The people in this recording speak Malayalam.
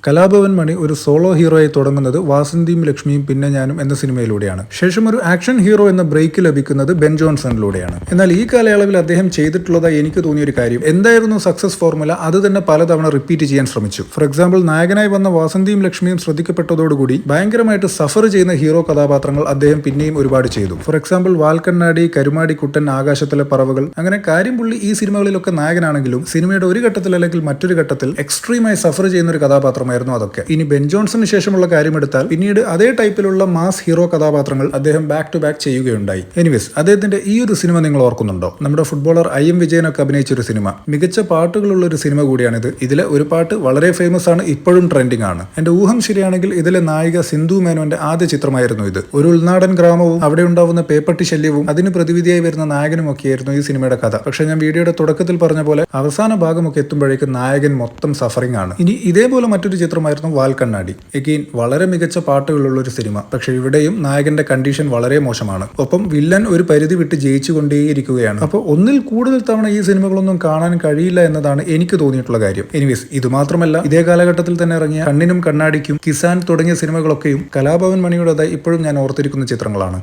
കലാഭവൻ മണി ഒരു സോളോ ഹീറോയായി തുടങ്ങുന്നത് വാസന്തിയും ലക്ഷ്മിയും പിന്നെ ഞാനും എന്ന സിനിമയിലൂടെയാണ്. ശേഷം ഒരു ആക്ഷൻ ഹീറോ എന്ന ബ്രേക്ക് ലഭിക്കുന്നത് ബെൻ ജോൺസണിലൂടെയാണ്. എന്നാൽ ഈ കാലയളവിൽ അദ്ദേഹം ചെയ്തിട്ടുള്ളതായി എനിക്ക് തോന്നിയ ഒരു കാര്യം, എന്തായിരുന്നു സക്സസ് ഫോർമുല, അത് തന്നെ പലതവണ റിപ്പീറ്റ് ചെയ്യാൻ ശ്രമിച്ചു. ഫോർ എക്സാമ്പിൾ, നായകനായി വന്ന വാസന്തിയും ലക്ഷ്മിയും ശ്രദ്ധിക്കപ്പെട്ടതോടുകൂടി ഭയങ്കരമായിട്ട് സഫർ ചെയ്യുന്ന ഹീറോ കഥാപാത്രങ്ങൾ അദ്ദേഹം പിന്നെയും ഒരുപാട് ചെയ്തു. ഫോർ എക്സാമ്പിൾ, വാൽക്കണ്ണാടി, കരുമാടി കുട്ടൻ, ആകാശത്തിലെ പറവകൾ, അങ്ങനെ കാര്യംപുള്ളി ഈ സിനിമകളിലൊക്കെ നായകനാണെങ്കിലും സിനിമയുടെ ഒരു ഘട്ടത്തിൽ അല്ലെങ്കിൽ മറ്റൊരു ഘട്ടത്തിൽ എക്സ്ട്രീമായി സഫർ ചെയ്യുന്ന ഒരു കഥാപാത്രമായിരുന്നു അതൊക്കെ. ഇനി ബെൻ ജോൺസണിന് ശേഷമുള്ള കാര്യമെടുത്താൽ പിന്നീട് അതേ ടൈപ്പിലുള്ള മാസ് ഹീറോ കഥാപാത്രങ്ങൾ അദ്ദേഹം ബാക്ക് ടു ബാക്ക് ചെയ്യുകയുണ്ടായി. എനിവേസ്, അദ്ദേഹത്തിന്റെ ഈ ഒരു സിനിമ നിങ്ങൾ ഓർക്കുന്നുണ്ടോ? നമ്മുടെ ഫുട്ബോളർ IM വിജയനൊക്കെ അഭിനയിച്ച ഒരു സിനിമ, മികച്ച പാട്ടുകളുള്ള ഒരു സിനിമ കൂടിയാണിത്. ഇതിലെ ഒരു പാട്ട് വളരെ ഫേമസ് ആണ്, ഇപ്പോഴും ട്രെൻഡിങ് ആണ്. എന്റെ ഊഹം ശരിയാണെങ്കിൽ ഇതിലെ നായിക സിന്ധു മേനോന്റെ ആദ്യ ചിത്രമായിരുന്നു ഇത്. ഒരു ഉൾനാടൻ ഗ്രാമവും അവിടെ ഉണ്ടാവുന്ന പേപ്പട്ടി ശല്യവും അതിന് പ്രതിവിധിയായി വരുന്ന നായകനും ഒക്കെയായിരുന്നു ഈ സിനിമയുടെ കഥ. പക്ഷെ ഞാൻ വീഡിയോയുടെ തുടക്കത്തിൽ പറഞ്ഞ പോലെ അവസാന ഭാഗമൊക്കെ എത്തുമ്പോഴേക്കും നായകൻ മൊത്തം സഫറിംഗ് ആണ്. ഇനി ഇതേപോലെ മറ്റൊരു ചിത്രമായിരുന്നു വാൽക്കണ്ണാടി. എഗെയിൻ വളരെ മികച്ച പാട്ടുകളുള്ള ഒരു സിനിമ. പക്ഷെ ഇവിടെയും നായകന്റെ കണ്ടീഷൻ വളരെ മോശമാണ്. ഒപ്പം വില്ലൻ ഒരു പരിധി വിട്ട് ജയിച്ചുകൊണ്ടേയിരിക്കുകയാണ്. അപ്പോൾ ഒന്നിൽ കൂടുതൽ തവണ ഈ സിനിമകളൊന്നും കാണാൻ കഴിയില്ല എന്നതാണ് എനിക്ക് തോന്നിയിട്ടുള്ള കാര്യം. എനിവേസ്, ഇത് മാത്രമല്ല, ഇതേ കാലഘട്ടത്തിൽ തന്നെ ഇറങ്ങിയ കണ്ണിനും കണ്ണാടിക്കും, കിസാൻ തുടങ്ങിയ സിനിമകളൊക്കെയും കലാഭവൻ മണിയുടേതായി ഇപ്പോഴും ഞാൻ ഓർത്തിരിക്കുന്ന ചിത്രങ്ങളാണ്.